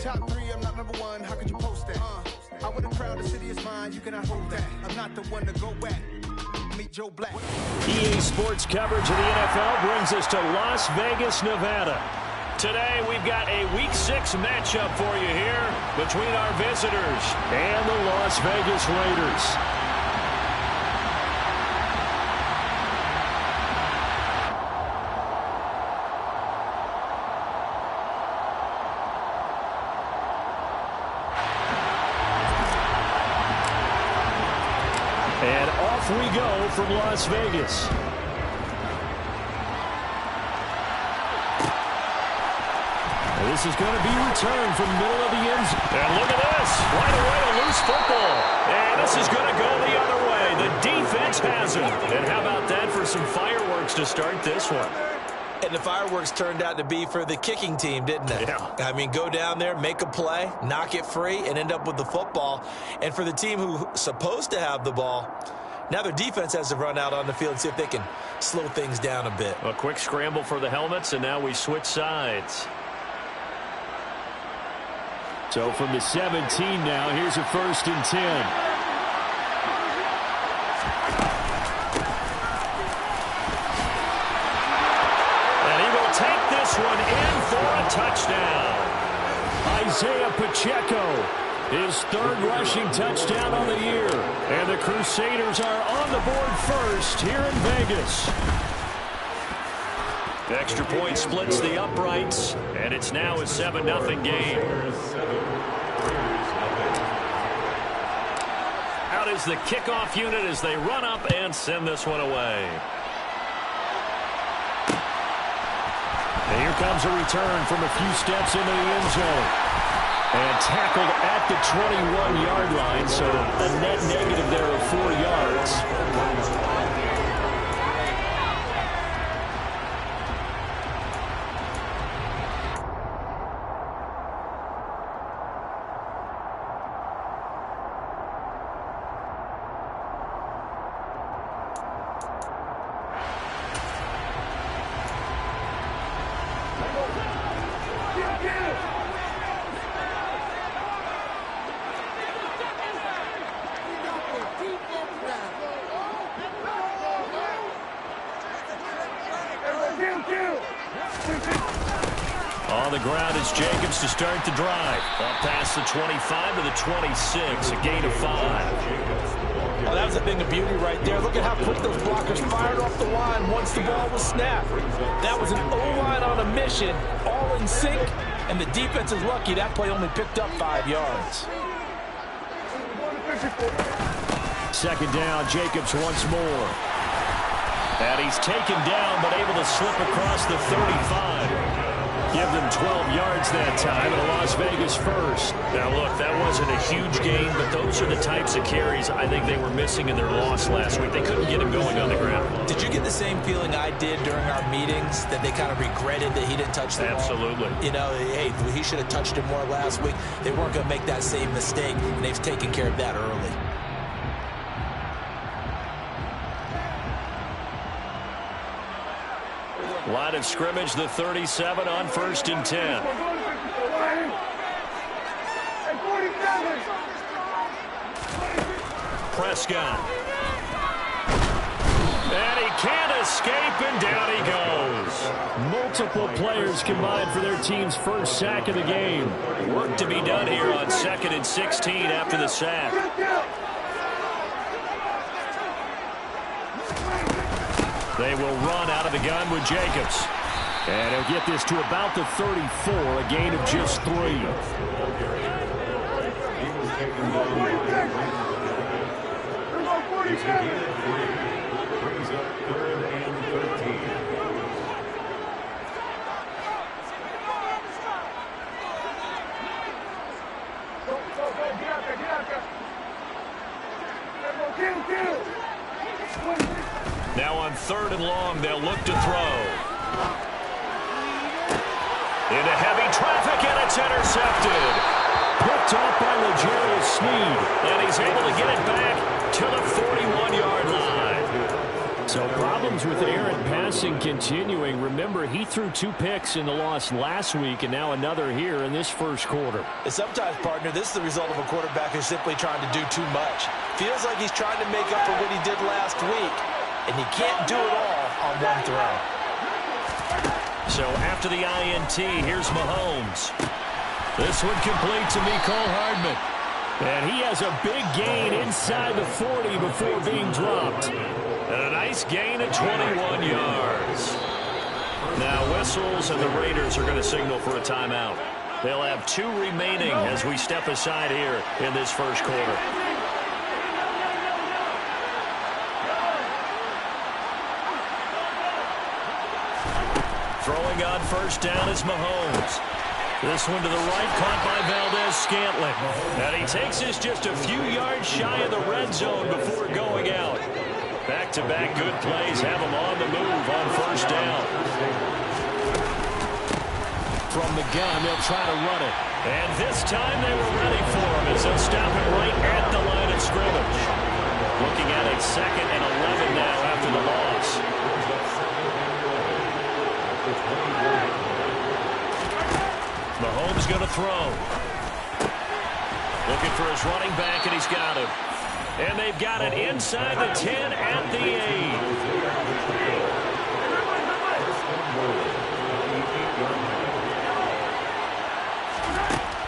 Top 3, I'm not number 1. How could you post that? I would have crowned the city is mine. You cannot hold that. I'm not the one to go back. Meet Joe Black. EA Sports coverage of the NFL brings us to Las Vegas, Nevada. Today, we've got a Week 6 matchup for you here between our visitors and the Las Vegas Raiders. And off we go from Las Vegas. This is going to be returned from the middle of the end zone. And look at this. Right away, a loose football. And this is going to go the other way. The defense has it. And how about that for some fireworks to start this one? And the fireworks turned out to be for the kicking team, didn't it? Yeah. I mean, go down there, make a play, knock it free, and end up with the football. And for the team who's supposed to have the ball, now their defense has to run out on the field and see if they can slow things down a bit. A quick scramble for the helmets, and now we switch sides. So from the 17 now, here's a 1st and 10. And he will take this one in for a touchdown. Isaiah Pacheco, his 3rd rushing touchdown on the year. And the Crusaders are on the board first here in Vegas. The extra point splits the uprights, and it's now a 7-0 game. Out is the kickoff unit as they run up and send this one away. And here comes a return from a few steps into the end zone. And tackled at the 21-yard line, so a net negative there of 4 yards. On the ground is Jacobs to start the drive. Up past the 25 to the 26, a gain of 5. Oh, that was a thing of beauty right there. Look at how quick those blockers fired off the line once the ball was snapped. That was an O-line on a mission, all in sync, and the defense is lucky that play only picked up 5 yards. 2nd down, Jacobs once more. And he's taken down, but able to slip across the 35. Give them 12 yards that time, and a Las Vegas first. Now, look, that wasn't a huge gain, but those are the types of carries I think they were missing in their loss last week. They couldn't get him going on the ground. Did you get the same feeling I did during our meetings, that they kind of regretted that he didn't touch the ball? Absolutely. You know, hey, he should have touched it more last week. They weren't going to make that same mistake, and they've taken care of that early. Line of scrimmage, the 37 on 1st and 10. Prescott. And he can't escape, and down he goes. Multiple players combined for their team's 1st sack of the game. Work to be done here on 2nd and 16 after the sack. They will run out of the gun with Jacobs. And he'll get this to about the 34, a gain of just 3. Now on 3rd and long, they'll look to throw. Into heavy traffic, and it's intercepted. Picked off by L'Jarius Sneed, and he's able to get it back to the 41-yard line. So problems with errant pass passing continuing. Remember, he threw 2 picks in the loss last week and now another here in this first quarter. And sometimes, partner, this is the result of a quarterback who's simply trying to do too much. Feels like he's trying to make up for what he did last week, and he can't do it all on one throw. So after the INT, here's Mahomes. This one complete to Mecole Hardman. And he has a big gain inside the 40 before being dropped. And a nice gain at 21 yards. Now whistles, and the Raiders are going to signal for a timeout. They'll have 2 remaining as we step aside here in this first quarter. Throwing on first down is Mahomes. This one to the right, caught by Valdez-Scantling. And he takes this just a few yards shy of the red zone before going out. Back-to-back good plays have him on the move on first down. From the gun, they'll try to run it. And this time they were ready for him as they'll stop him right at the line of scrimmage. Looking at a 2nd and 11 now after the loss. Mahomes going to throw. Looking for his running back, and he's got him. And they've got it inside the 10 at the 8.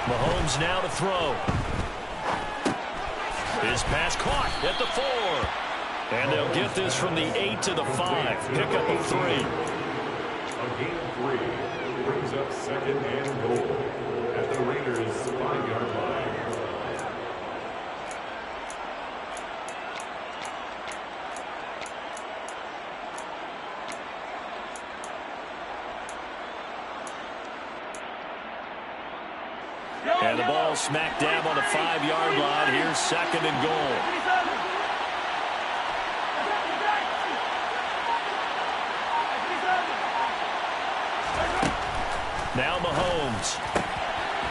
Mahomes now to throw. His pass caught at the 4. And they'll get this from the 8 to the 5. Pickup of 3. A gain of 3 brings up 2nd and goal at the Raiders' 5-yard line. And the ball smack dab on the 5-yard line. Here's 2nd and goal. Now Mahomes.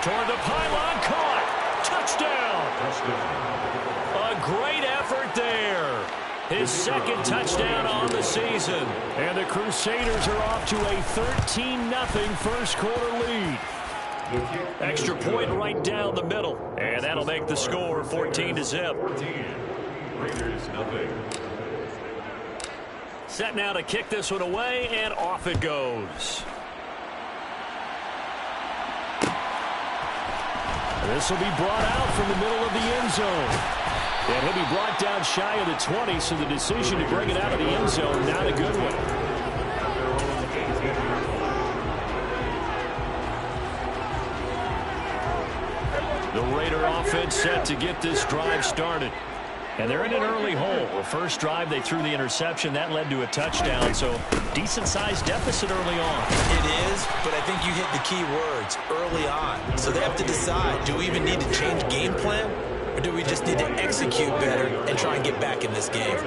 Toward the pylon, caught. Touchdown. A great effort there. His 2nd touchdown on the season. And the Crusaders are off to a 13-0 first quarter lead. Extra point right down the middle. And that'll make the score 14-0. Raiders 0. Set now to kick this one away, and off it goes. This will be brought out from the middle of the end zone. And he'll be brought down shy of the 20, so the decision to bring it out of the end zone, not a good one. The Raider offense set to get this drive started. And they're in an early hole. The first drive, they threw the interception. That led to a touchdown, so decent-sized deficit early on. It is, but I think you hit the key words, early on. So they have to decide, do we even need to change game plan, or do we just need to execute better and try and get back in this game?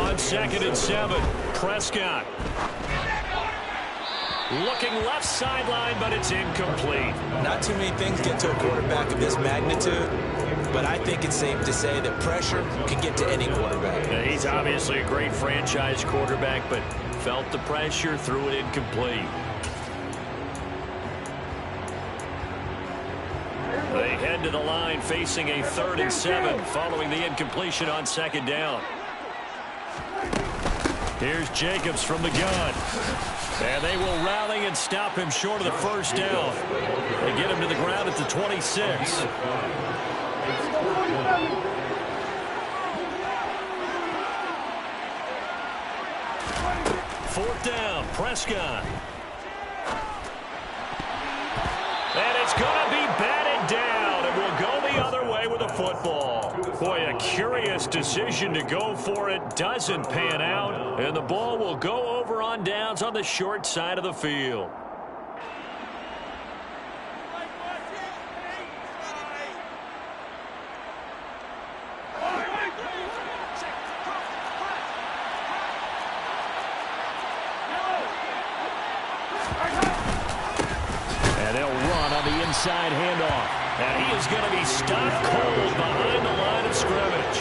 On 2nd and 7, Prescott. Looking left sideline, but it's incomplete. Not too many things get to a quarterback of this magnitude, but I think it's safe to say that pressure can get to any quarterback. Yeah, he's obviously a great franchise quarterback, but felt the pressure, threw it incomplete. They head to the line facing a 3rd and 7 following the incompletion on 2nd down. Here's Jacobs from the gun. And they will rally and stop him short of the first down. They get him to the ground at the 26. Fourth down, Prescott. And it's going to be batted down, and we'll go the other way with the football. Boy, a curious decision to go for it. Doesn't pan out, and the ball will go over on downs on the short side of the field. And they'll run on the inside handoff. And he is going to be stopped cold behind the line of scrimmage.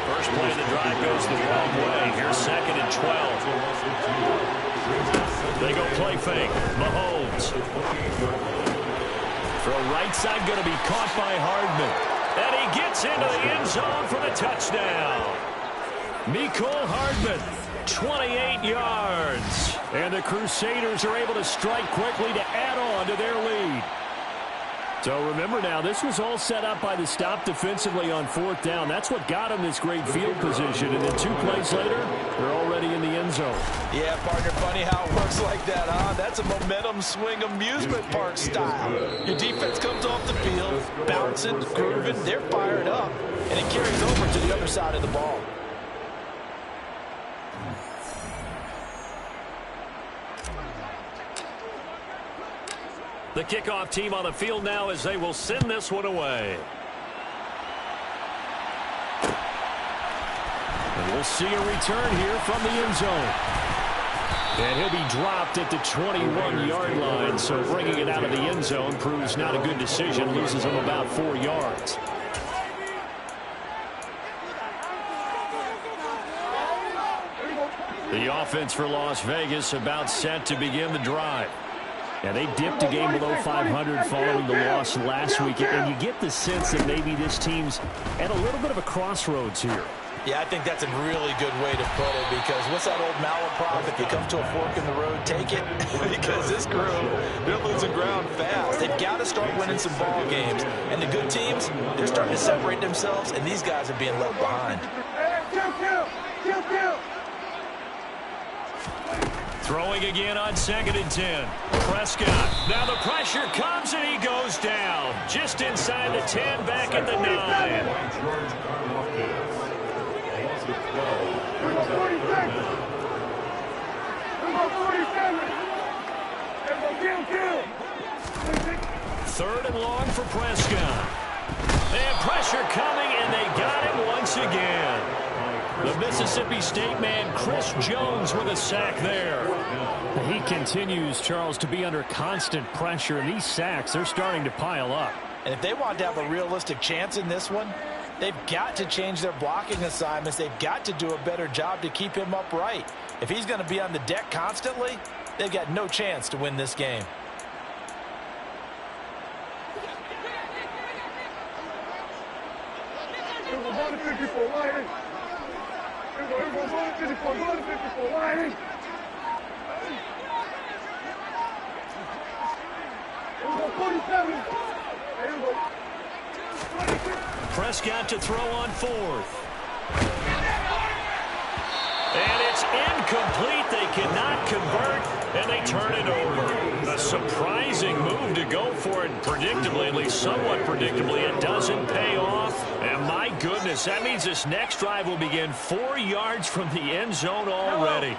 First play of the drive goes the wrong way. Here's 2nd and 12. They go play fake. Mahomes. Throw right side going to be caught by Hardman. And he gets into the end zone for the touchdown. Mecole Hardman, 28 yards. And the Crusaders are able to strike quickly to add on to their lead. So remember now, this was all set up by the stop defensively on 4th down. That's what got them this great field position. And then 2 plays later, they're already in the end zone. Yeah, partner, funny how it works like that, huh? That's a momentum swing amusement park style. Your defense comes off the field, bouncing, grooving, they're fired up, and it carries over to the other side of the ball. The kickoff team on the field now as they will send this one away. And we'll see a return here from the end zone. And he'll be dropped at the 21-yard line, so bringing it out of the end zone proves not a good decision, loses him about 4 yards. The offense for Las Vegas about set to begin the drive. Yeah, they dipped a game below 500 following the loss last week, and you get the sense that maybe this team's at a little bit of a crossroads here. Yeah, I think that's a really good way to put it, because what's that old malaprop? If you come to a fork in the road, take it. Because this crew, they're losing ground fast. They've got to start winning some ball games. And the good teams, they're starting to separate themselves, and these guys are being left behind. Throwing again on 2nd and 10. Prescott. Now the pressure comes and he goes down. Just inside the 10, back at the 9. Third and long for Prescott. And pressure coming, and they got him once again. The Mississippi State man, Chris Jones, with a sack there. He continues, Charles, to be under constant pressure, and these sacks, they're starting to pile up. And if they want to have a realistic chance in this one, they've got to change their blocking assignments. They've got to do a better job to keep him upright. If he's going to be on the deck constantly, they've got no chance to win this game. Prescott to throw on 4th. And it's incomplete. They cannot convert, and they turn it over. A surprising move to go for it, predictably, at least somewhat predictably. It doesn't pay off. And my goodness, that means this next drive will begin 4 yards from the end zone already.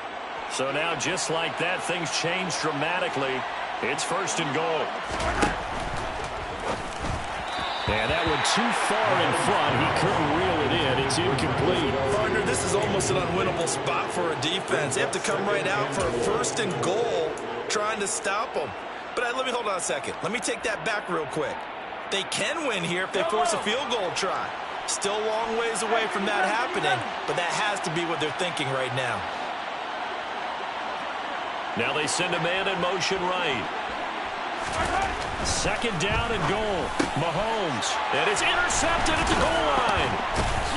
So now, just like that, things change dramatically. It's 1st and goal. And that one too far in front. He couldn't reel it in. It's incomplete. Partner, this is almost an unwinnable spot for a defense. They have to come right out for a 1st and goal, trying to stop them. But let me hold on a second. Let me take that back real quick. They can win here if they force a field goal try. Still a long ways away from that happening, but that has to be what they're thinking right now. Now they send a man in motion right. 2nd down and goal. Mahomes. And it's intercepted at the goal line.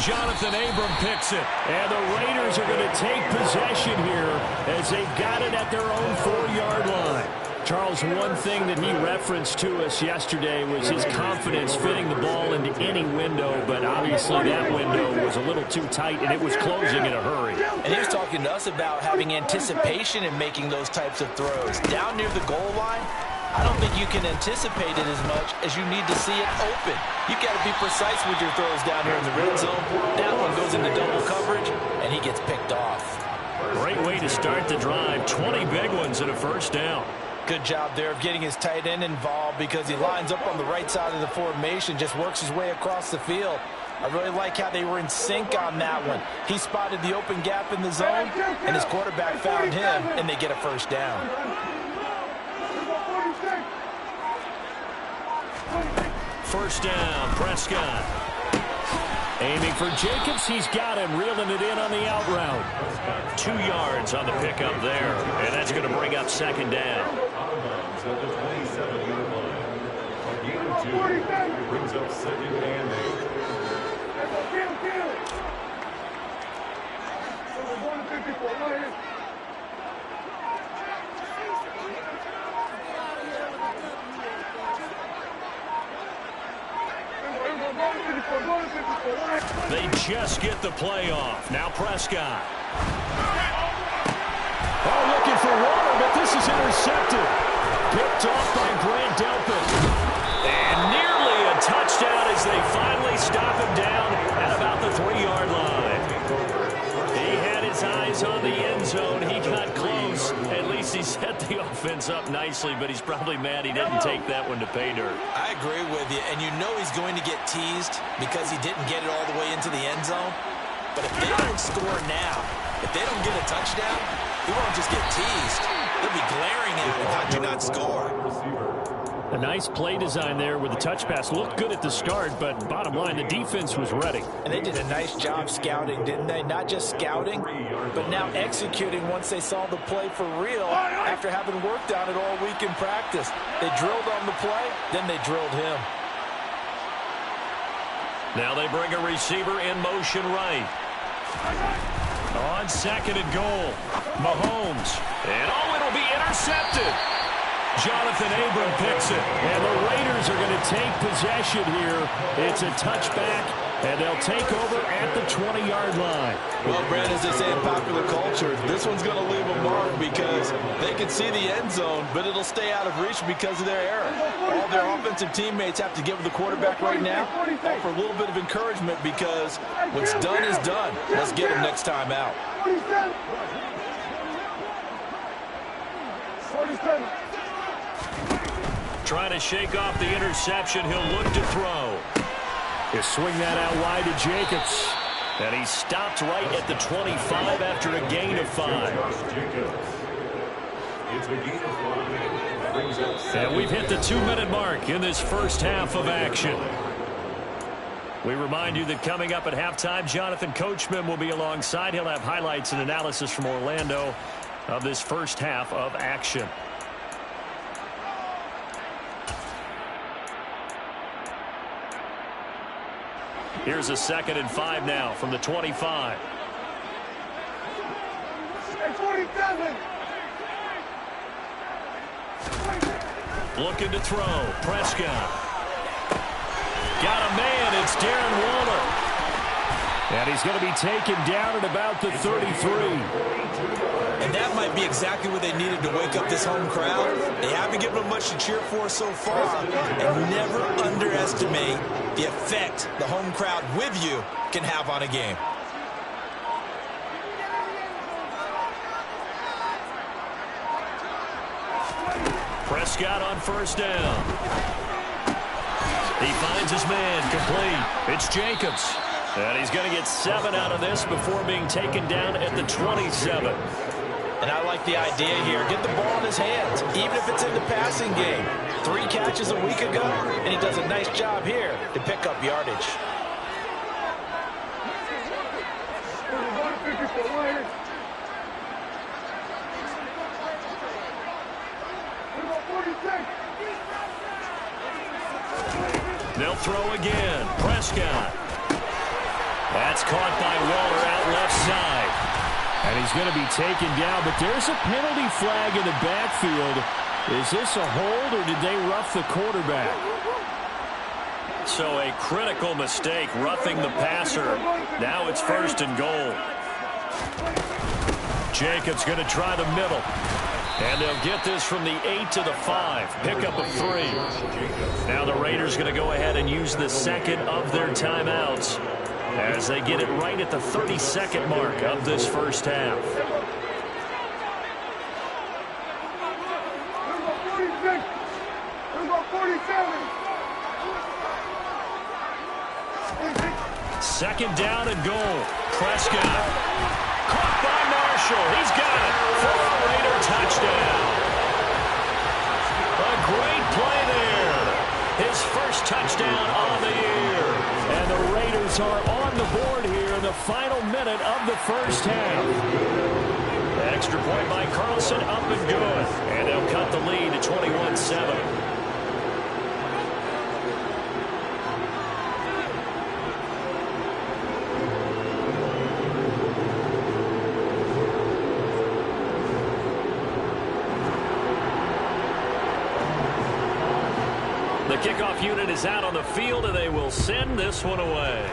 Jonathan Abram picks it. And the Raiders are going to take possession here as they've got it at their own 4-yard line. Charles, one thing that he referenced to us yesterday was his confidence fitting the ball into any window, but obviously that window was a little too tight, and it was closing in a hurry. And he was talking to us about having anticipation in making those types of throws. Down near the goal line, I don't think you can anticipate it as much as you need to see it open. You've got to be precise with your throws down here in the red zone. That one goes into double coverage, and he gets picked off. Great way to start the drive. 20 big ones and a 1st down. Good job there of getting his tight end involved, because he lines up on the right side of the formation, just works his way across the field. I really like how they were in sync on that one. He spotted the open gap in the zone, and his quarterback found him, and they get a 1st down. 1st down, Prescott. Aiming for Jacobs. He's got him, reeling it in on the out route. 2 yards on the pickup there, and that's going to bring up second down. At the 27-yard line. A gain of 2 brings up second and 8. They just get the play off. Now Prescott. Oh, looking for water, but this is intercepted. Picked off by Grant Delpit. And nearly a touchdown as they finally stop him down at about the 3-yard line. He had his eyes on the end zone. He got close. At least he set the offense up nicely, but he's probably mad he didn't take that one to pay dirt. I agree with you, and you know he's going to get teased because he didn't get it all the way into the end zone. But if they don't score now, if they don't get a touchdown, he won't just get teased. They'll be glaring at him. How'd you not score? A nice play design there with the touch pass. Looked good at the start, but bottom line, the defense was ready. And they did a nice job scouting, didn't they? Not just scouting, but now executing once they saw the play for real after having worked on it all week in practice. They drilled on the play, then they drilled him. Now they bring a receiver in motion right. On second and goal, Mahomes. And it'll be intercepted. Jonathan Abram picks it, and the Raiders are going to take possession here. It's a touchback, and they'll take over at the 20-yard line. Well, Brad, as they say in popular culture, this one's going to leave a mark because they can see the end zone, but it'll stay out of reach because of their error. All their offensive teammates have to give the quarterback right now offer a little bit of encouragement because what's done is done. Let's get him next time out. 47. Trying to shake off the interception. He'll look to throw. He'll swing that out wide to Jacobs. And he stopped right at the 25 after a gain of 5. It's a gain of 5. And we've hit the 2-minute mark in this first half of action. We remind you that coming up at halftime, Jonathan Coachman will be alongside. He'll have highlights and analysis from Orlando of this first half of action. Here's a 2nd and 5 now from the 25. 47. Looking to throw. Prescott. Got a man. It's Darren Waller. And he's going to be taken down at about the 33. And that might be exactly what they needed to wake up this home crowd. They haven't given them much to cheer for so far. And never underestimate the effect the home crowd with you can have on a game. Prescott on first down. He finds his man complete. It's Jacobs. And he's going to get 7 out of this before being taken down at the 27. And I like the idea here. Get the ball in his hands, even if it's in the passing game. 3 catches a week ago, and he does a nice job here to pick up yardage. They'll throw again. Prescott. That's caught by Waller out left side. And he's going to be taken down, but there's a penalty flag in the backfield. Is this a hold, or did they rough the quarterback? So a critical mistake, roughing the passer. Now it's 1st and goal. Jacobs going to try the middle. And they'll get this from the 8 to the 5. Pickup of 3. Now the Raiders going to go ahead and use the 2nd of their timeouts as they get it right at the 32nd mark of this first half. Second down and goal. Prescott. Caught by Marshall. He's got it for a Raider touchdown. A great play there. His first touchdown on the year. And the Raiders are on the board here in the final minute of the first half. Extra point by Carlson, up and good. And they'll cut the lead to 21-7. The kickoff unit is out on the field, and they will send this one away.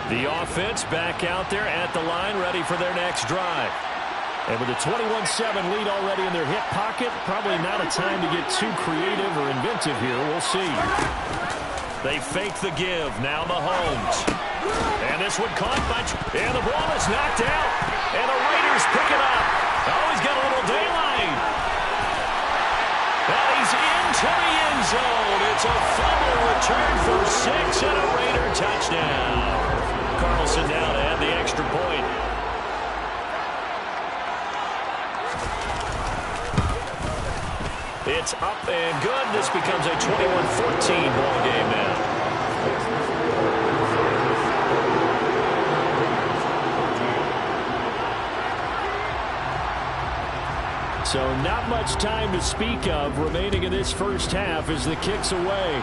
The offense back out there at the line, ready for their next drive. And with a 21-7 lead already in their hip pocket, probably not a time to get too creative or inventive here. We'll see. They fake the give. Now Mahomes. And this one caught by... And the ball is knocked out. And the Raiders pick it up. Oh, he's got a little daylight. And he's into the end zone. It's a fumble return for 6 and a Raider touchdown. Carlson now to add the extra point. It's up and good. This becomes a 21-14 ball game now. So not much time to speak of remaining in this first half as the kick's away.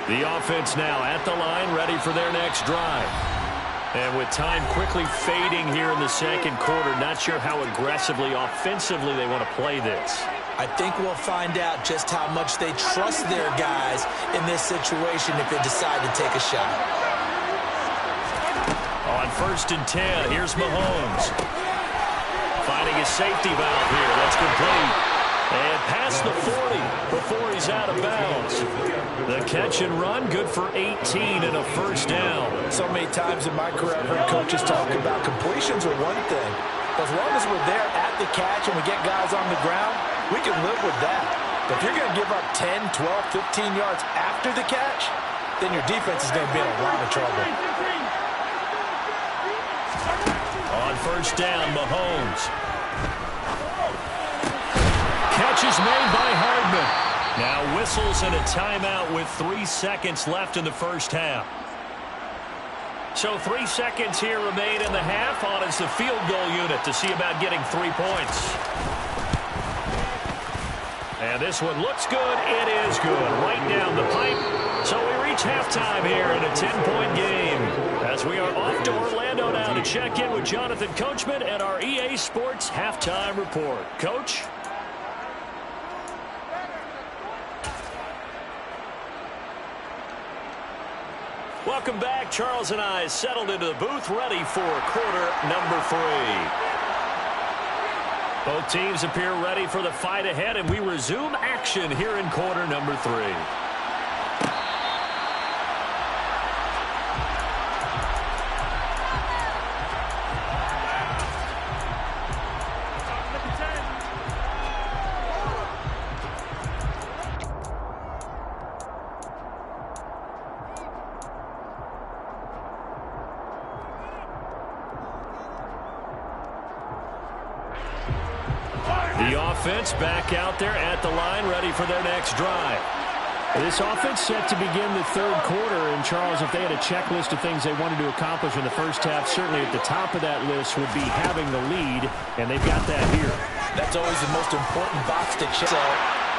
The offense now at the line, ready for their next drive. And with time quickly fading here in the second quarter, not sure how aggressively, offensively they want to play this. I think we'll find out just how much they trust their guys in this situation if they decide to take a shot. On 1st and 10, here's Mahomes. Finding his safety valve here. That's complete. And past the 40 before he's out of bounds. The catch and run, good for 18 and a first down. So many times in my career, I've heard coaches talk about completions are one thing. But as long as we're there at the catch and we get guys on the ground, we can live with that. But if you're going to give up 10, 12, 15 yards after the catch, then your defense is going to be in a lot of trouble. On 1st down, Mahomes. Catch is made by Hardman. Now whistles and a timeout with 3 seconds left in the first half. So 3 seconds here remain in the half. On is the field goal unit to see about getting 3 points. And this one looks good. It is good. Right down the pipe. So we reach halftime here in a 10-point game. As we are off to Orlando now to check in with Jonathan Coachman and our EA Sports Halftime Report. Coach? Welcome back. Charles and I settled into the booth, ready for quarter number 3. Both teams appear ready for the fight ahead, and we resume action here in quarter number 3. The offense back out there at the line, ready for their next drive. This offense set to begin the third quarter. And, Charles, if they had a checklist of things they wanted to accomplish in the first half, certainly at the top of that list would be having the lead, and they've got that here. That's always the most important box to check. So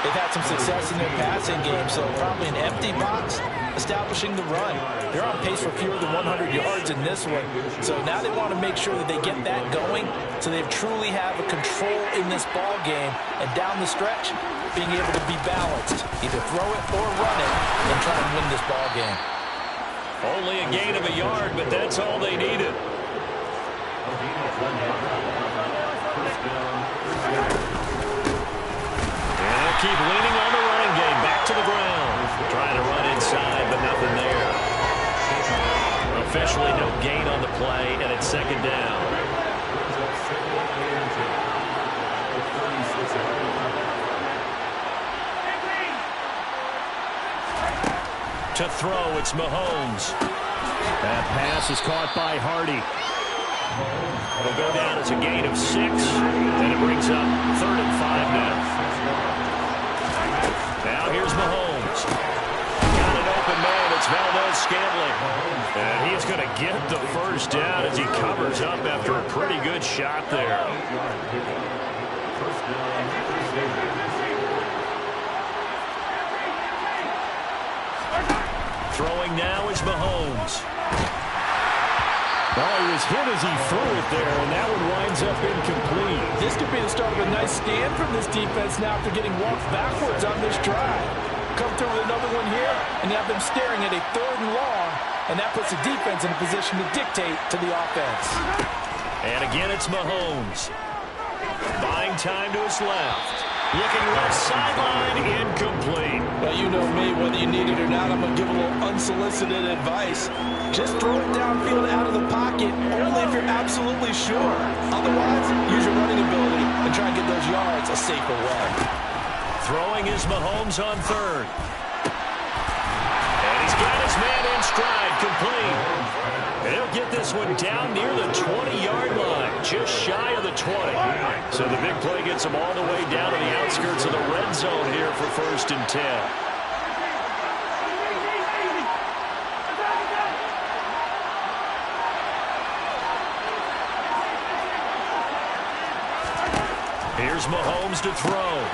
they've had some success in their passing game, so probably an empty box establishing the run. They're on pace for fewer than 100 yards in this one, so now they want to make sure that they get that going so they truly have a control in this ball game, and down the stretch, being able to be balanced, either throw it or run it, and try and win this ball game. Only a gain of a yard, but that's all they needed. And they'll keep leaning on the running game. Back to the ground. Trying to run inside, but nothing there. Officially no gain on the play, and it's second down. To throw, it's Mahomes. That pass is caught by Hardy. It'll go down as a gain of 6, and it brings up 3rd and 5 now. Now here's Mahomes. Got an open man. It's Valdez-Scantling. And he's going to get the first down as he covers up after a pretty good shot there. Throwing now is Mahomes. Well, he was hit as he threw it there, and that one winds up incomplete. This could be the start of a nice stand from this defense now after getting walked backwards on this drive. Come through with another one here, and have them staring at a 3rd and long, and that puts the defense in a position to dictate to the offense. And again, it's Mahomes. Buying time to his left. Looking left sideline, incomplete. Well, you know me, whether you need it or not, I'm going to give a little unsolicited advice. Just throw it downfield out of the pocket, only if you're absolutely sure. Otherwise, use your running ability and try and get those yards a safer way. Throwing is Mahomes on 3rd. And he's got his man in stride, complete. And he'll get this one down near the 20-yard line, just shy of the 20. So the big play gets him all the way down to the outskirts of the red zone here for 1st and 10. Here's Mahomes to throw.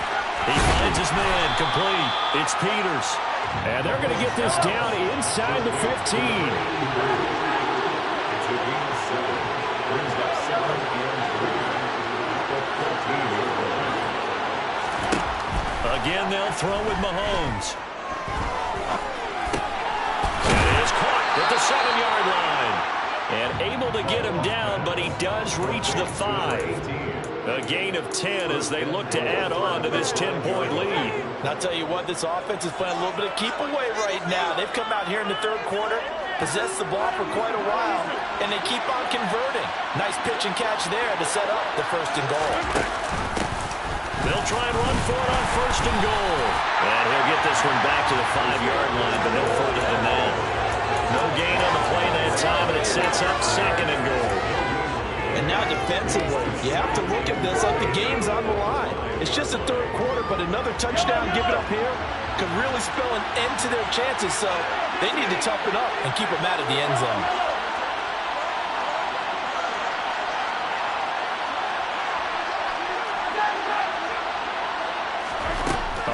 He finds his man, complete. It's Peters. And they're going to get this down inside the 15. Again, they'll throw with Mahomes. It is caught at the 7-yard line. And able to get him down, but he does reach the 5. A gain of 10 as they look to add on to this 10-point lead. And I'll tell you what, this offense is playing a little bit of keep away right now. They've come out here in the 3rd quarter, possessed the ball for quite a while, and they keep on converting. Nice pitch and catch there to set up the 1st and goal. They'll try and run for it on 1st and goal. And he'll get this one back to the 5-yard line, but no further than that. No gain on the play that time, and it sets up 2nd and goal. And now defensively, you have to look at this like the game's on the line. It's just the 3rd quarter, but another touchdown given up here could really spell an end to their chances, so they need to toughen up and keep them out of the end zone.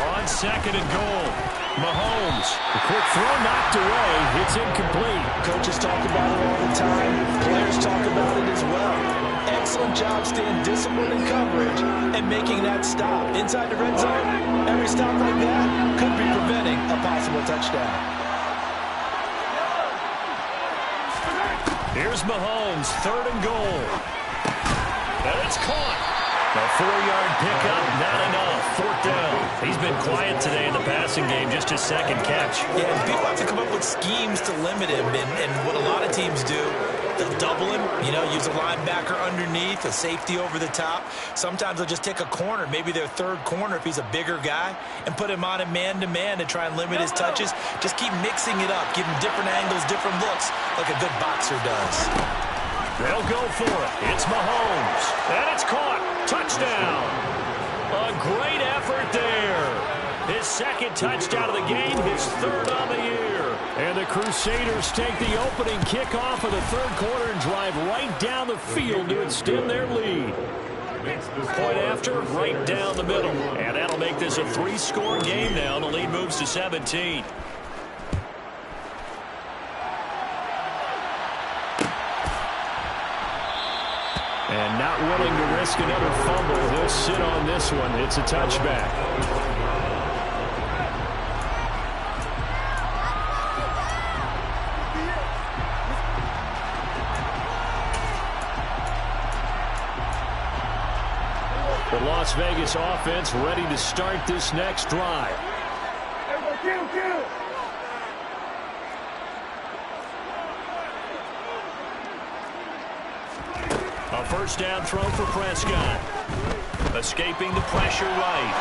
On 2nd and goal, Mahomes. The quick throw knocked away. It's incomplete. Coaches talk about it all the time. Players talk about it as well. Excellent job staying disciplined in coverage and making that stop. Inside the red zone, every stop like that could be preventing a possible touchdown. Here's Mahomes, 3rd and goal. And it's caught. A 4-yard pickup, not enough. 4th down. He's been quiet today in the passing game, just his 2nd catch. Yeah, people have to come up with schemes to limit him, and what a lot of teams do, they'll double him, use a linebacker underneath, a safety over the top. Sometimes they'll just take a corner, maybe their 3rd corner if he's a bigger guy, and put him on a man-to-man to try and limit his touches. Just keep mixing it up, give him different angles, different looks, like a good boxer does. They'll go for it. It's Mahomes. And it's caught. Touchdown. A great effort there. His 2nd touchdown of the game, his 3rd on the year. And the Crusaders take the opening kickoff of the 3rd quarter and drive right down the field to extend their lead. Point after, right down the middle. And that'll make this a 3-score game now. The lead moves to 17. And not willing to risk another fumble. He'll sit on this one. It's a touchback. The Las Vegas offense ready to start this next drive. A first down throw for Prescott. Escaping the pressure right.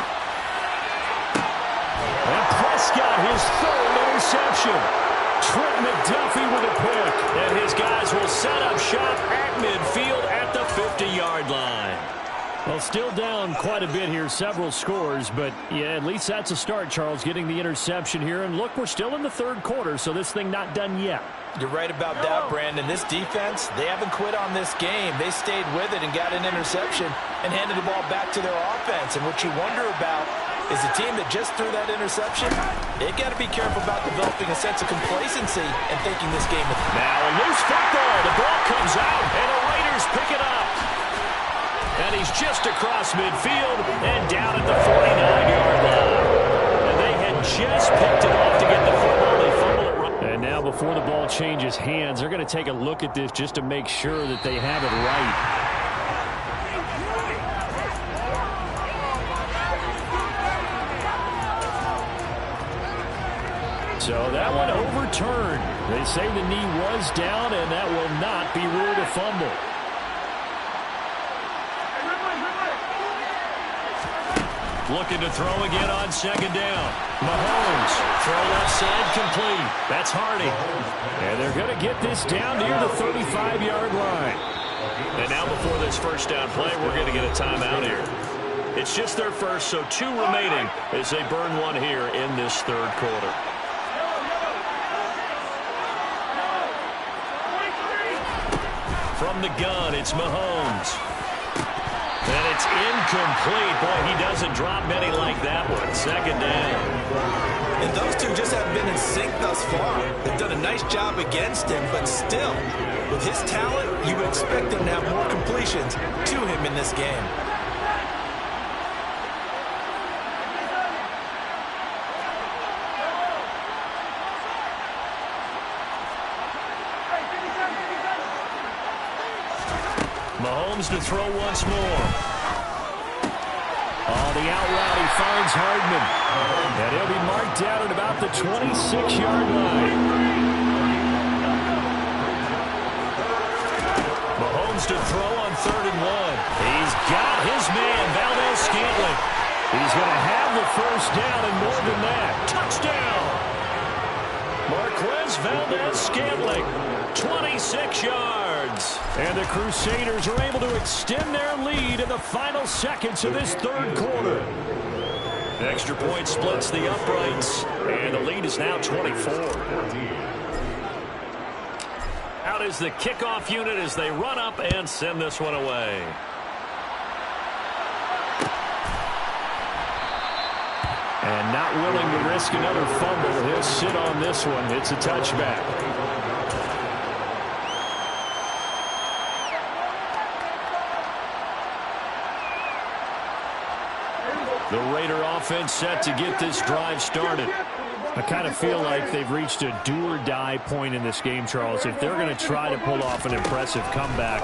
And Prescott, his third interception. Trent McDuffie with a pick. And his guys will set up shop at midfield at the 50-yard line. Well, still down quite a bit here, several scores, but yeah, at least that's a start, Charles, getting the interception here. And look, we're still in the third quarter, so this thing not done yet. You're right about that, Brandon. This defense, they haven't quit on this game. They stayed with it and got an interception and handed the ball back to their offense. And what you wonder about is the team that just threw that interception, they've got to be careful about developing a sense of complacency and thinking this game is... Now a loose football. The ball comes out, and the Raiders pick it up. And he's just across midfield and down at the 49-yard line. And they had just picked it off to get the football. They fumbled it right. And now before the ball changes hands, they're going to take a look at this just to make sure that they have it right. So that one overturned. They say the knee was down, and that will not be ruled a fumble. Looking to throw again on second down. Mahomes, throw left side, complete. That's Hardy. And they're going to get this down near the 35-yard line. And now before this first down play, we're going to get a timeout here. It's just their first, so 2 remaining as they burn one here in this third quarter. From the gun, it's Mahomes. And it's incomplete. Boy, he doesn't drop many like that one. Second down. And those two just haven't been in sync thus far. They've done a nice job against him, but still, with his talent, you would expect them to have more completions to him in this game. Mahomes to throw once more. Oh, the out route, he finds Hardman. And he'll be marked down at about the 26-yard line. Mahomes to throw on 3rd and 1. He's got his man, Valdez-Scantling. He's going to have the first down and more than that. Touchdown! Marquez Valdez-Scantling, 26 yards. And the Crusaders are able to extend their lead in the final seconds of this third quarter. The extra point splits the uprights, and the lead is now 24. Out is the kickoff unit as they run up and send this one away. And not willing to risk another fumble, he'll sit on this one. It's a touchback. The Raider offense set to get this drive started. I kind of feel like they've reached a do-or-die point in this game, Charles. If they're going to try to pull off an impressive comeback,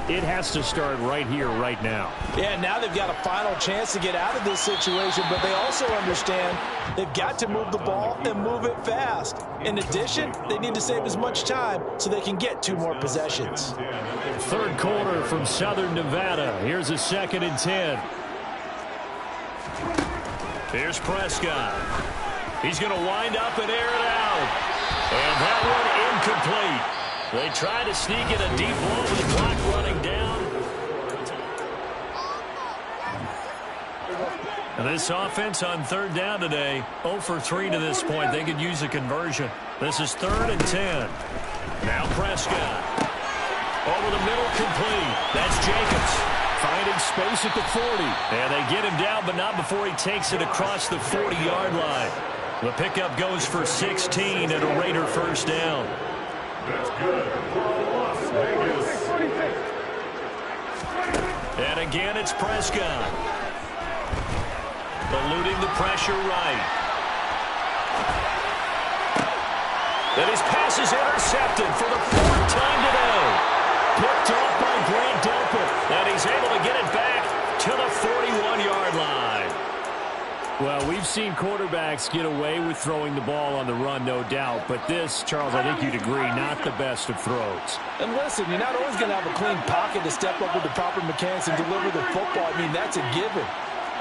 it has to start right here, right now. Yeah, now they've got a final chance to get out of this situation, but they also understand they've got to move the ball and move it fast. In addition, they need to save as much time so they can get 2 more possessions. Third quarter from Southern Nevada. Here's a 2nd and 10. Here's Prescott. He's going to wind up and air it out. And that one incomplete. They try to sneak in a deep ball with the clock running down. And this offense on 3rd down today, 0 for 3 to this point. They could use a conversion. This is 3rd and 10. Now Prescott. Over the middle, complete. That's Jacobs. Finding space at the 40. And they get him down, but not before he takes it across the 40-yard line. The pickup goes for 16 and a Raider first down. That's good for Las Vegas. And again, it's Prescott. Eluding the pressure right. And his pass is intercepted for the 4th time today. Picked off by Grant Delpit. And he's able to get it back to the 41-yard line. Well, we've seen quarterbacks get away with throwing the ball on the run, no doubt. But this, Charles, I think you'd agree, not the best of throws. And listen, you're not always going to have a clean pocket to step up with the proper mechanics and deliver the football. I mean, that's a given.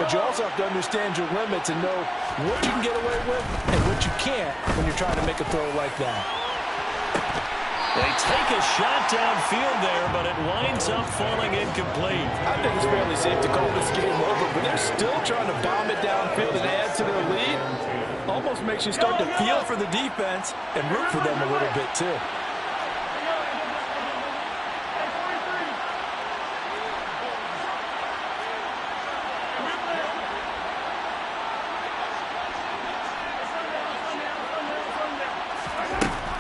But you also have to understand your limits and know what you can get away with and what you can't when you're trying to make a throw like that. They take a shot downfield there, but it winds up falling incomplete. I think it's fairly safe to call this game over, but they're still trying to bomb it downfield and add to their lead. Almost makes you start to feel for the defense and root for them a little bit, too.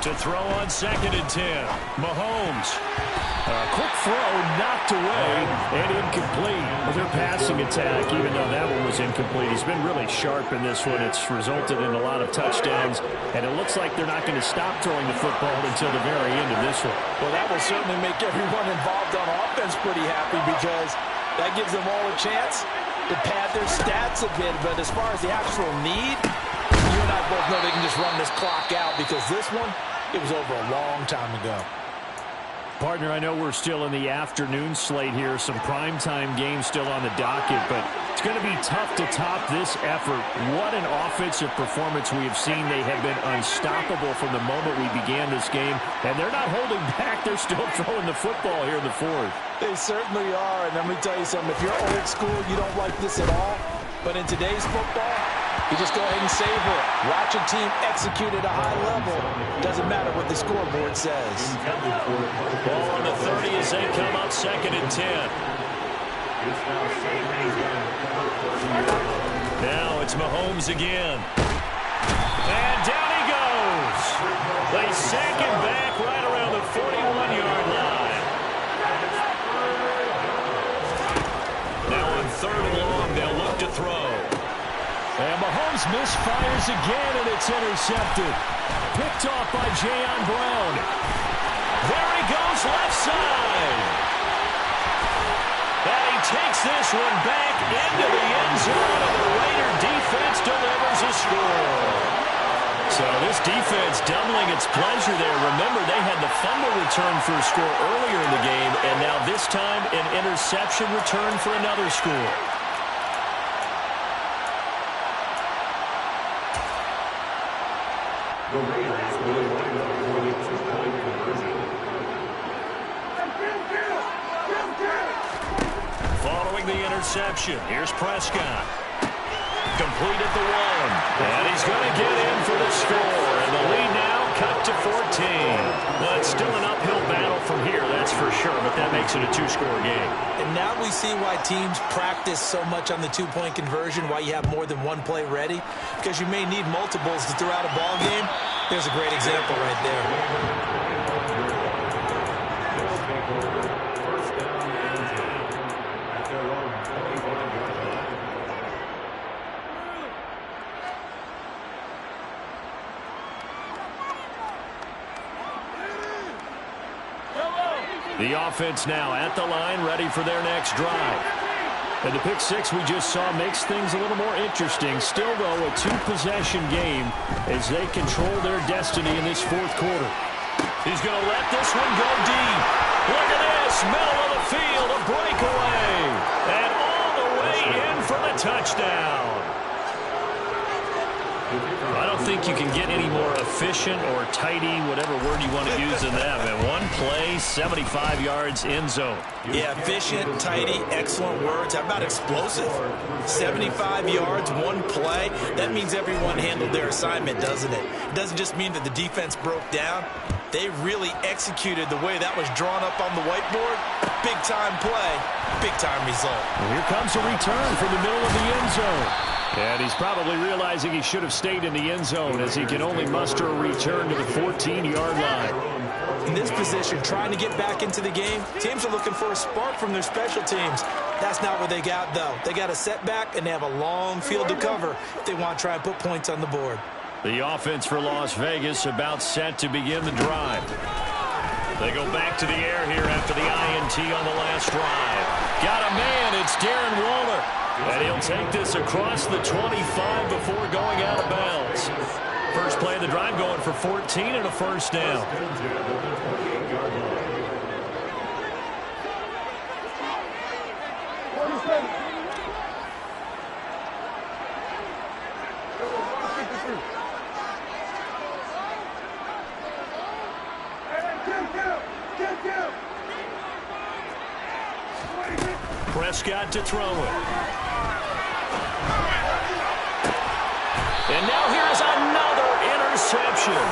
To throw on 2nd and 10. Mahomes. Quick throw, knocked away, and incomplete. Well, their passing attack, even though that one was incomplete, has been really sharp in this one. It's resulted in a lot of touchdowns, and it looks like they're not going to stop throwing the football until the very end of this one. Well, that will certainly make everyone involved on offense pretty happy because that gives them all a chance to pad their stats a bit. But as far as the actual need, you and I both know they can just run this clock out because this one, it was over a long time ago. Partner, I know we're still in the afternoon slate here. Some primetime games still on the docket, but it's going to be tough to top this effort. What an offensive performance we have seen. They have been unstoppable from the moment we began this game, and they're not holding back. They're still throwing the football here in the 4th. They certainly are, and let me tell you something. If you're old school, you don't like this at all, but in today's football, you just go ahead and savor it. Watch a team execute at a high level. Doesn't matter what the scoreboard says. Ball on the 30 as they come up 2nd and 10. Now it's Mahomes again. And down he goes. They sack him back right around the 41-yard line. Now on 3rd and long, they'll look to throw. And Mahomes misfires again, and it's intercepted. Picked off by Jayon Brown. There he goes, left side. And he takes this one back into the end zone, and the Raider defense delivers a score. So this defense doubling its pleasure there. Remember, they had the fumble return for a score earlier in the game, and now this time an interception return for another score. The Raiders will line up for the 2-point conversion. Following the interception, here's Prescott. Complete at the 1. And he's going to get in for the score. And the lead now cut to 14. But still an uphill battle from here, that's for sure. But that makes it a 2-score game. And now we see why teams practice so much on the 2-point conversion, why you have more than one play ready. Because you may need multiples to throw out a ball game. There's a great example right there. The offense now at the line, ready for their next drive. And the pick six we just saw makes things a little more interesting. Still, though, a 2-possession game as they control their destiny in this 4th quarter. He's going to let this one go deep. Look at this, middle of the field, a breakaway. And all the way in for the touchdown. I don't think you can get any more efficient or tidy, whatever word you want to use in that. Man, one play, 75 yards, end zone. Yeah, efficient, tidy, excellent words. How about explosive? 75 yards, one play. That means everyone handled their assignment, doesn't it? It doesn't just mean that the defense broke down. They really executed the way that was drawn up on the whiteboard. Big-time play, big-time result. And here comes a return from the middle of the end zone. And he's probably realizing he should have stayed in the end zone as he can only muster a return to the 14-yard line. In this position, trying to get back into the game, teams are looking for a spark from their special teams. That's not what they got, though. They got a setback, and they have a long field to cover if they want to try and put points on the board. The offense for Las Vegas about set to begin the drive. They go back to the air here after the INT on the last drive. Got a man. It's Darren Waller. And he'll take this across the 25 before going out of bounds. First play of the drive going for 14 and a first down. Prescott to throw it. And now here's another interception.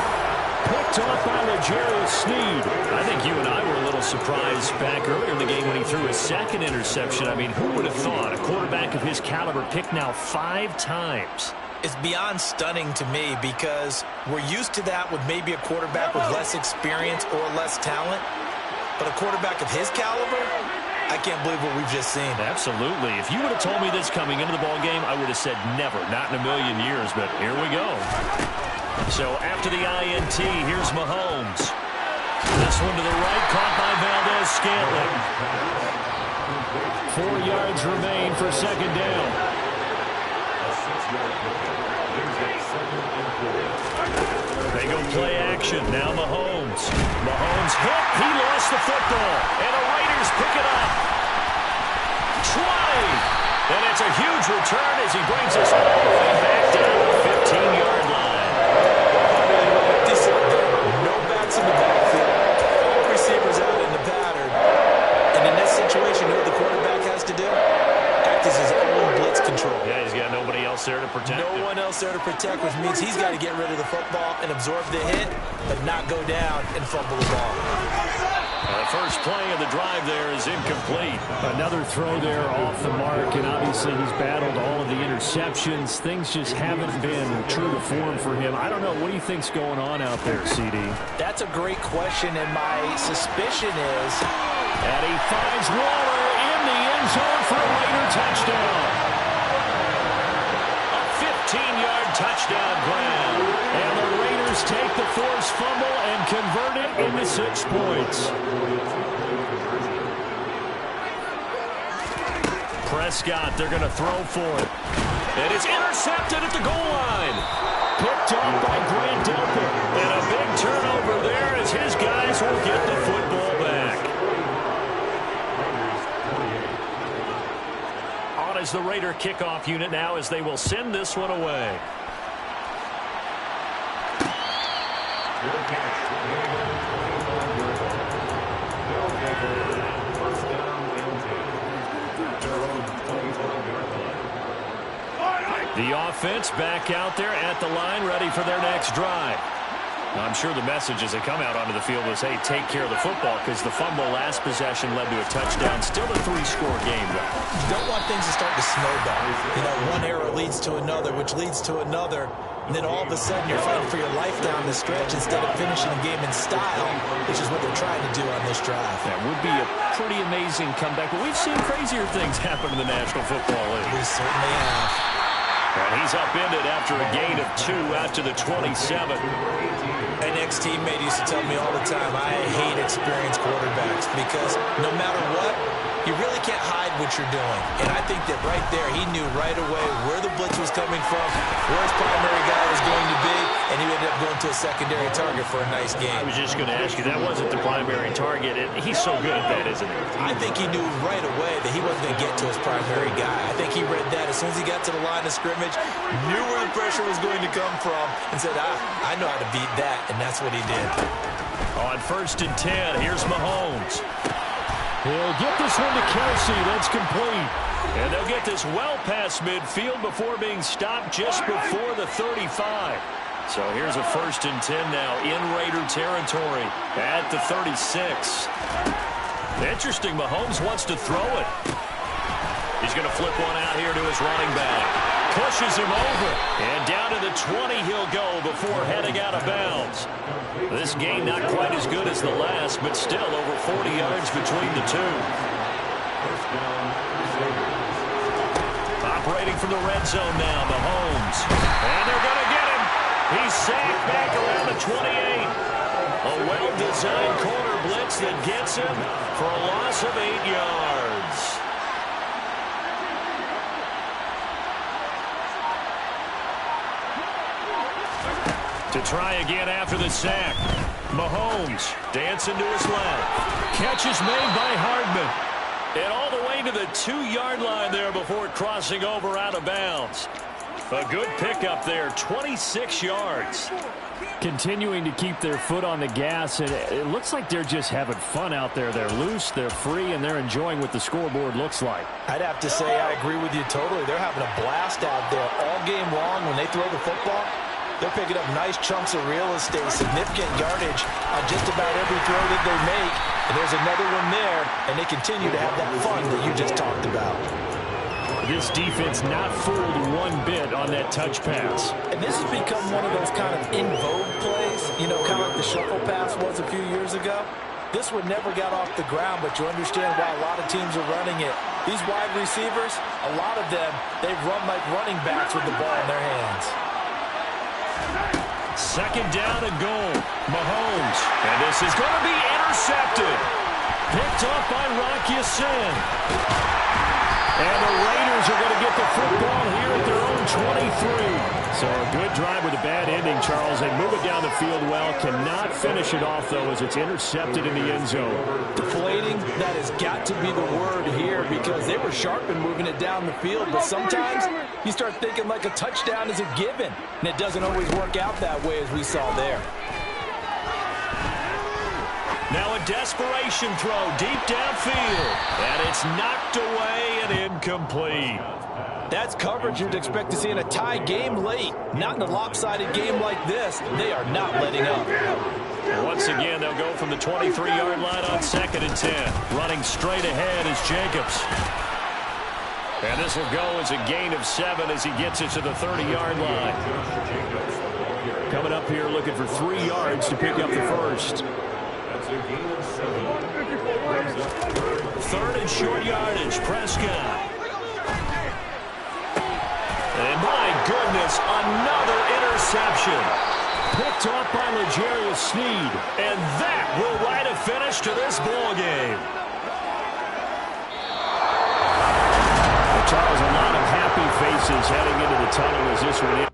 Picked off by L'Jarius Sneed. I think you and I were a little surprised back earlier in the game when he threw his second interception. I mean, who would have thought a quarterback of his caliber picked now 5 times? It's beyond stunning to me because we're used to that with maybe a quarterback with less experience or less talent. But a quarterback of his caliber, I can't believe what we've just seen. Absolutely. If you would have told me this coming into the ball game, I would have said never, not in a million years, but here we go. So after the INT, here's Mahomes. This one to the right, caught by Valdez-Scantling. 4 yards remain for second down. They go play action. Now Mahomes. Mahomes hit. He lost the football. And the Raiders pick it up. 20. And it's a huge return as he brings us all the way back down to the 15-yard line. No backs in the backfield. All receivers out in the pattern. And in this situation, you know what the quarterback has to do? Act as his own blitz control. Yeah, he's got nobody else there to protect him. No one else there to protect, which means he's got to get rid of the football and absorb the hit, but not go down and fumble the ball. The first play of the drive there is incomplete. Another throw there off the mark, and obviously he's battled all of the interceptions. Things just haven't been true to form for him. I don't know. What do you think's going on out there, CD? That's a great question, and my suspicion is... And he finds Waller in the end zone for a Raider touchdown. A 15-yard touchdown grab. And the Raiders take the forced fumble and convert it into 6 points. Prescott, they're going to throw for it. And it's intercepted at the goal line. Picked up by Grant Delpit. And a big turnover there as his guys will get the football back. On is the Raider kickoff unit now as they will send this one away. The offense back out there at the line, ready for their next drive. I'm sure the message as they come out onto the field was, hey, take care of the football, because the fumble last possession led to a touchdown. Still a 3-score game, though. You don't want things to start to snowball. You know, one error leads to another, which leads to another. And then all of a sudden you're fighting for your life down the stretch instead of finishing the game in style, which is what they're trying to do on this drive. That would be a pretty amazing comeback, but we've seen crazier things happen in the National Football League. We certainly have. And he's upended after a gain of 2 out to the 27. An ex-teammate used to tell me all the time, I hate experienced quarterbacks because no matter what, you really can't hide what you're doing. And I think that right there, he knew right away where the blitz was coming from, where his primary guy was going to be, and he ended up going to a secondary target for a nice game. I was just going to ask you, that wasn't the primary target. He's so good at that, isn't he? I think he knew right away that he wasn't going to get to his primary guy. I think he read that as soon as he got to the line of scrimmage, knew where the pressure was going to come from, and said, I know how to beat that, and that's what he did. On 1st and 10, here's Mahomes. He'll get this one to Kelsey. That's complete. And they'll get this well past midfield before being stopped just before the 35. So here's a 1st and 10 now in Raider territory at the 36. Interesting, Mahomes wants to throw it. He's going to flip one out here to his running back. Pushes him over. And down to the 20 he'll go before heading out of bounds. This gain not quite as good as the last, but still over 40 yards between the two. Operating from the red zone now, Mahomes. And they're going to get him. He's sacked back around the 28. A well-designed corner blitz that gets him for a loss of 8 yards. To try again after the sack. Mahomes dancing to his left. Catch is made by Hardman. And all the way to the 2-yard line there before crossing over out of bounds. A good pickup there, 26 yards. Continuing to keep their foot on the gas, and it looks like they're just having fun out there. They're loose, they're free, and they're enjoying what the scoreboard looks like. I'd have to say I agree with you totally. They're having a blast out there all game long. When they throw the football, they're picking up nice chunks of real estate, significant yardage on just about every throw that they make. And there's another one there, and they continue to have that fun that you just talked about. This defense not fooled one bit on that touch pass. And this has become one of those kind of in vogue plays, you know, kind of like the shuffle pass was a few years ago. This one never got off the ground, but you understand why a lot of teams are running it. These wide receivers, a lot of them, they run like running backs with the ball in their hands. Second down and goal. Mahomes. And this is going to be intercepted. Picked up by Rocky Sin. And the Raiders are going to get the football here at their own 23. So a good drive with a bad ending, Charles. They move it down the field well. Cannot finish it off, though, as it's intercepted in the end zone. Deflating, that has got to be the word here because they were sharp in moving it down the field. But sometimes you start thinking like a touchdown is a given. And it doesn't always work out that way as we saw there. Now a desperation throw deep downfield. And it's knocked away and incomplete. That's coverage you'd expect to see in a tie game late. Not in a lopsided game like this. They are not letting up. Once again, they'll go from the 23-yard line on 2nd and 10. Running straight ahead is Jacobs. And this will go as a gain of 7 as he gets it to the 30-yard line. Coming up here looking for 3 yards to pick up the first. Third and short yardage, Prescott. And my goodness, another interception. Picked off by L'Jarius Sneed. And that will write a finish to this ball game. Charles, a lot of happy faces heading into the tunnel as this one